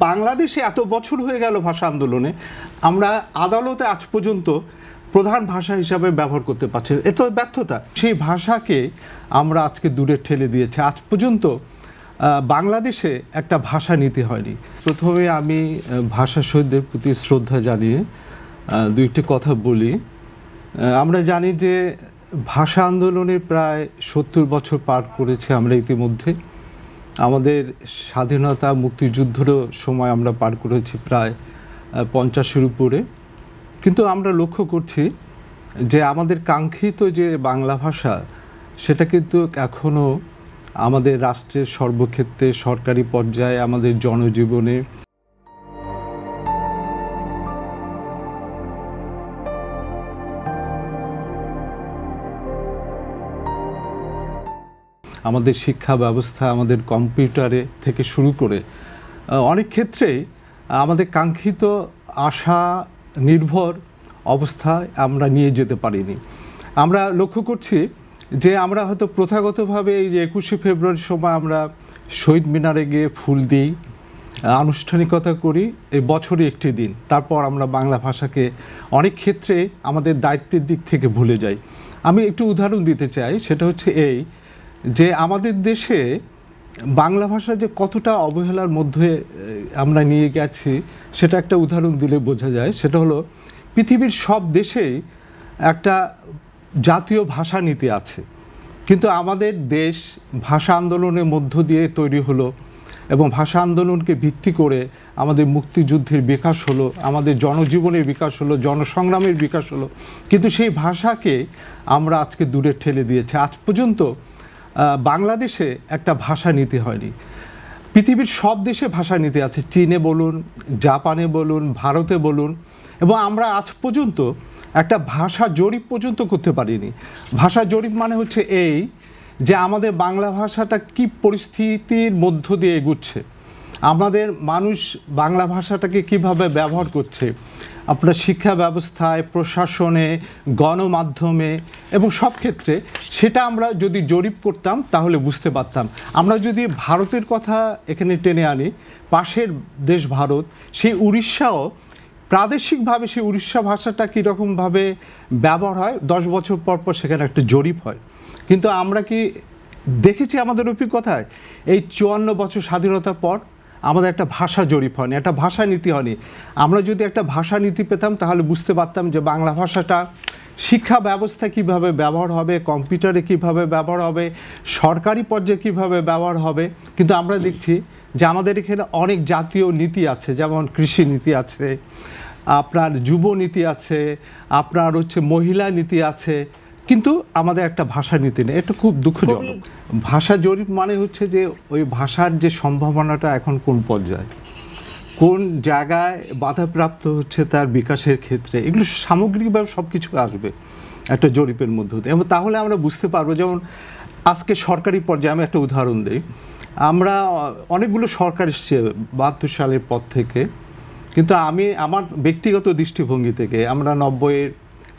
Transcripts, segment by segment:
বাংলাদেশে এত বছর হয়ে গেল ভাষা আন্দোলনে, আমরা আদালতে আজ পর্যন্ত প্রধান ভাষা হিসাবে ব্যবহার করতে পারছি, এটা ব্যর্থতা। সেই ভাষাকে আমরা আজকে দূরে ঠেলে দিয়েছি। আজ পর্যন্ত বাংলাদেশে একটা ভাষা নীতি হয়নি। প্রথমে আমি ভাষা শহীদদের প্রতি শ্রদ্ধা জানিয়ে দুইটি কথা বলি। আমরা জানি যে ভাষা আন্দোলনের প্রায় ৭০ বছর পার করেছে আমরা ইতিমধ্যে। আমাদের স্বাধীনতা মুক্তিযুদ্ধেরও সময় আমরা পার করেছি প্রায় ৫০-এর উপরে। কিন্তু আমরা লক্ষ্য করছি যে আমাদের কাঙ্ক্ষিত যে বাংলা ভাষা, সেটা কিন্তু এখনও আমাদের রাষ্ট্রের সর্বক্ষেত্রে, সরকারি পর্যায়ে, আমাদের জনজীবনে আমাদের শিক্ষা ব্যবস্থা, আমাদের কম্পিউটারে থেকে শুরু করে অনেক ক্ষেত্রেই আমাদের কাঙ্ক্ষিত আশা নির্ভর অবস্থায় আমরা নিয়ে যেতে পারিনি। আমরা লক্ষ্য করছি যে আমরা হয়তো প্রথাগতভাবে এই যে ২১শে ফেব্রুয়ারির সময় আমরা শহীদ মিনারে গিয়ে ফুল দিই, আনুষ্ঠানিকতা করি, এই বছরে একটি দিন। তারপর আমরা বাংলা ভাষাকে অনেক ক্ষেত্রে আমাদের দায়িত্বের দিক থেকে ভুলে যাই। আমি একটু উদাহরণ দিতে চাই, সেটা হচ্ছে এই যে আমাদের দেশে বাংলা ভাষা যে কতটা অবহেলার মধ্যে আমরা নিয়ে গেছি, সেটা একটা উদাহরণ দিলে বোঝা যায়। সেটা হলো, পৃথিবীর সব দেশেই একটা জাতীয় ভাষা নীতি আছে, কিন্তু আমাদের দেশ ভাষা আন্দোলনের মধ্য দিয়ে তৈরি হলো এবং ভাষা আন্দোলনকে ভিত্তি করে আমাদের মুক্তিযুদ্ধের বিকাশ হলো, আমাদের জনজীবনের বিকাশ হলো, জনসংগ্রামের বিকাশ হলো, কিন্তু সেই ভাষাকে আমরা আজকে দূরে ঠেলে দিয়েছি। আজ পর্যন্ত বাংলাদেশে একটা ভাষা নীতি হয়নি। পৃথিবীর সব দেশে ভাষা নীতি আছে, চীনে বলুন, জাপানে বলুন, ভারতে বলুন, এবং আমরা আজ পর্যন্ত একটা ভাষা জরিপ পর্যন্ত করতে পারিনি। ভাষা জরিপ মানে হচ্ছে এই যে আমাদের বাংলা ভাষাটা কি পরিস্থিতির মধ্য দিয়ে এগুচ্ছে, আমাদের মানুষ বাংলা ভাষাটাকে কিভাবে ব্যবহার করছে, আপনার শিক্ষা ব্যবস্থায়, প্রশাসনে, গণমাধ্যমে এবং সব ক্ষেত্রে। সেটা আমরা যদি জরিপ করতাম তাহলে বুঝতে পারতাম। আমরা যদি ভারতের কথা এখানে টেনে আনি, পাশের দেশ ভারত, সেই উড়িষ্যাও প্রাদেশিকভাবে সেই উড়িষ্যা ভাষাটা কীরকমভাবে ব্যবহার হয় ১০ বছর পর পর সেখানে একটা জরিপ হয়। কিন্তু আমরা কি দেখেছি আমাদের অভিজ্ঞতায় এই ৫৪ বছর স্বাধীনতার পর আমাদের একটা ভাষা জরিপ হয়নি, একটা ভাষা নীতি হয়নি। আমরা যদি একটা ভাষা নীতি পেতাম তাহলে বুঝতে পারতাম যে বাংলা ভাষাটা শিক্ষা ব্যবস্থা কিভাবে ব্যবহার হবে, কম্পিউটারে কিভাবে ব্যবহার হবে, সরকারি পর্যায়ে কিভাবে ব্যবহার হবে। কিন্তু আমরা দেখছি যে আমাদের এখানে অনেক জাতীয় নীতি আছে, যেমন কৃষি নীতি আছে, আপনার যুব নীতি আছে, আপনার হচ্ছে মহিলা নীতি আছে, কিন্তু আমাদের একটা ভাষা নীতি নেই। এটা খুব দুঃখজনক। ভাষা জরিপ মানে হচ্ছে যে ওই ভাষার যে সম্ভাবনাটা এখন কোন পর্যায়ে, কোন জায়গায় বাধাপ্রাপ্ত হচ্ছে তার বিকাশের ক্ষেত্রে, এগুলো সামগ্রিকভাবে সব কিছু আসবে একটা জরিপের মধ্য দিয়ে। এবং তাহলে আমরা বুঝতে পারবো, যেমন আজকে সরকারি পর্যায়ে আমি একটা উদাহরণ দিই। আমরা অনেকগুলো সরকার এসছে ৭২ সালের পর থেকে, কিন্তু আমি আমার ব্যক্তিগত দৃষ্টিভঙ্গি থেকে আমরা ৯০-এর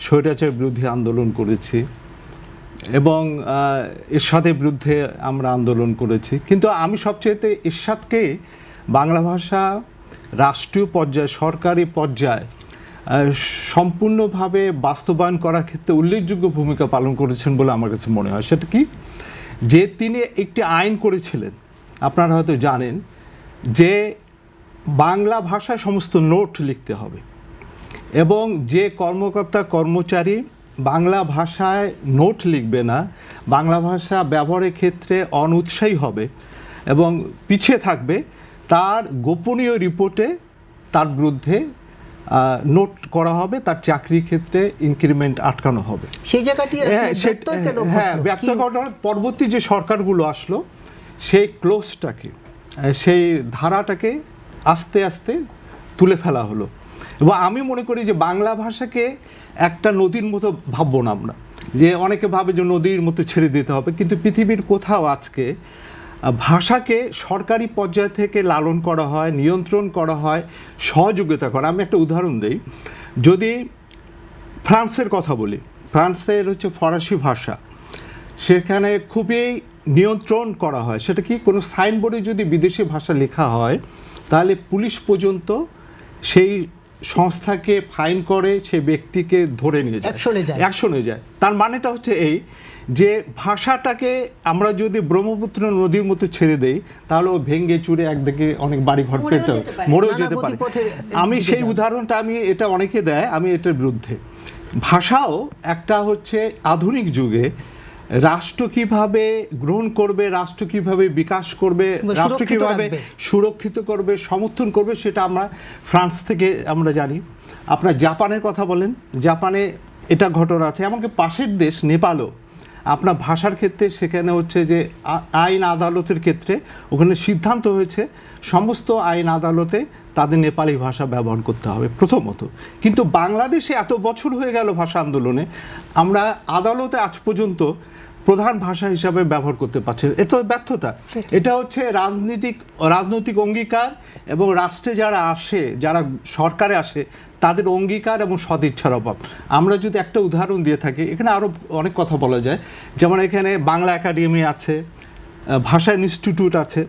স্বৈরাচার বিরোধী আন্দোলন করেছি এবং এরশাদের বিরুদ্ধে আমরা আন্দোলন করেছি। কিন্তু আমি সবচেয়েতে এরশাদকে বাংলা ভাষা রাষ্ট্রীয় পর্যায়ে, সরকারি পর্যায়ে সম্পূর্ণভাবে বাস্তবায়ন করার ক্ষেত্রে উল্লেখযোগ্য ভূমিকা পালন করেছেন বলে আমার কাছে মনে হয়। সেটা কি, যে তিনি একটি আইন করেছিলেন, আপনারা হয়তো জানেন, যে বাংলা ভাষায় সমস্ত নোট লিখতে হবে এবং যে কর্মকর্তা কর্মচারী বাংলা ভাষায় নোট লিখবে না, বাংলা ভাষা ব্যবহারের ক্ষেত্রে অনুৎসাহী হবে এবং পিছিয়ে থাকবে, তার গোপনীয় রিপোর্টে তার বিরুদ্ধে নোট করা হবে, তার চাকরির ক্ষেত্রে ইনক্রিমেন্ট আটকানো হবে। সেই জায়গাটি ব্যর্থ করার পরবর্তী যে সরকারগুলো আসলো, সেই ক্লোজটাকে, সেই ধারাটাকে আস্তে আস্তে তুলে ফেলা হলো। এবং আমি মনে করি যে বাংলা ভাষাকে একটা নদীর মতো ভাববো না আমরা, যে অনেকে ভাবে যে নদীর মতো ছেড়ে দিতে হবে, কিন্তু পৃথিবীর কোথাও আজকে ভাষাকে সরকারি পর্যায় থেকে লালন করা হয়, নিয়ন্ত্রণ করা হয়, সহযোগিতা করা। আমি একটা উদাহরণ দিই, যদি ফ্রান্সের কথা বলি, ফ্রান্সের হচ্ছে ফরাসি ভাষা, সেখানে খুবই নিয়ন্ত্রণ করা হয়। সেটা কি, কোনো সাইনবোর্ডে যদি বিদেশি ভাষা লেখা হয় তাহলে পুলিশ পর্যন্ত সেই সংস্থাকে ফাইন করে, সেই ব্যক্তিকে ধরে নিয়ে যায়, অ্যাকশনে যায়। তার মানেটা হচ্ছে এই যে ভাষাটাকে আমরা যদি ব্রহ্মপুত্র নদীর মতো ছেড়ে দেই, তাহলে ও ভেঙ্গে চুরে একদিকে অনেক বাড়ি ঘর পেতে মরেও যেতে পারে। আমি সেই উদাহরণটা এটা অনেকে দেয়, আমি এটার বিরুদ্ধে। ভাষাও একটা হচ্ছে আধুনিক যুগে রাষ্ট্র কিভাবে গ্রহণ করবে, রাষ্ট্র কিভাবে বিকাশ করবে, রাষ্ট্র কিভাবে সুরক্ষিত করবে, সমর্থন করবে, সেটা আমরা ফ্রান্স থেকে আমরা জানি। আপনার জাপানের কথা বলেন, জাপানে এটা ঘটনা আছে। এমনকি পাশের দেশ নেপালও আপনার ভাষার ক্ষেত্রে সেখানে হচ্ছে যে আইন আদালতের ক্ষেত্রে ওখানে সিদ্ধান্ত হয়েছে সমস্ত আইন আদালতে তাদের নেপালি ভাষা ব্যবহার করতে হবে প্রথমত। কিন্তু বাংলাদেশে এত বছর হয়ে গেল ভাষা আন্দোলনে, আমরা আদালতে আজ পর্যন্ত প্রধান ভাষা হিসাবে ব্যবহার করতে পারছে। এটা ব্যর্থতা। এটা হচ্ছে রাজনৈতিক অঙ্গীকার এবং রাষ্ট্রে যারা আসে, যারা সরকারে আসে, তাদের অঙ্গীকার এবং সদিচ্ছার অভাব। আমরা যদি একটা উদাহরণ দিয়ে থাকি, এখানে আরও অনেক কথা বলা যায়। যেমন এখানে বাংলা একাডেমি আছে, ভাষা ইনস্টিটিউট আছে।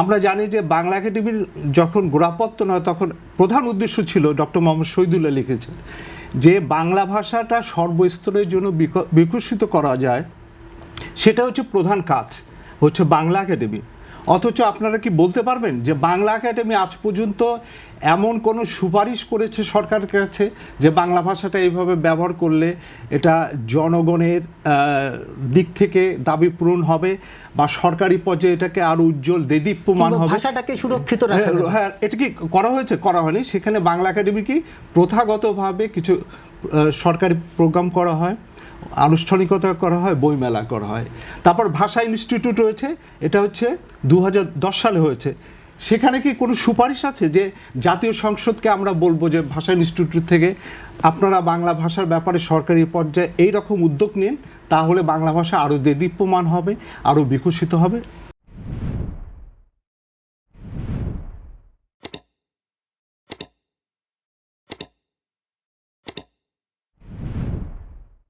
আমরা জানি যে বাংলা একাডেমির যখন গোড়াপত্তন হয়, তখন প্রধান উদ্দেশ্য ছিল, ডক্টর মোহাম্মদ শহীদুল্লাহ লিখেছেন যে বাংলা ভাষাটা সর্বস্তরের জন্য বিকশিত করা যায়, সেটা হচ্ছে প্রধান কাজ হচ্ছে বাংলা একাডেমি। অথচ আপনারা কি বলতে পারবেন যে বাংলা একাডেমি আজ পর্যন্ত এমন কোনো সুপারিশ করেছে সরকারের কাছে যে বাংলা ভাষাটা এইভাবে ব্যবহার করলে এটা জনগণের দিক থেকে দাবি পূরণ হবে, বা সরকারি পর্যায়ে এটাকে আরো উজ্জ্বল দেদীপ্যমান হবে, ভাষাটাকে সুরক্ষিত রাখা যাবে? হ্যাঁ, এটা কি করা হয়েছে? করা হয়নি। সেখানে বাংলা একাডেমি কি প্রথাগতভাবে কিছু সরকারি প্রোগ্রাম করা হয়, আনুষ্ঠানিকতা করা হয়, বইমেলা করা হয়। তারপর ভাষা ইনস্টিটিউট রয়েছে, এটা হচ্ছে 2010 সালে হয়েছে। সেখানে কি কোনো সুপারিশ আছে যে জাতীয় সংসদকে আমরা বলবো যে ভাষা ইনস্টিটিউট থেকে আপনারা বাংলা ভাষার ব্যাপারে সরকারি পর্যায়ে এই রকম উদ্যোগ নিন, তাহলে বাংলা ভাষা আরও দেদীপ্যমান হবে, আরও বিকশিত হবে?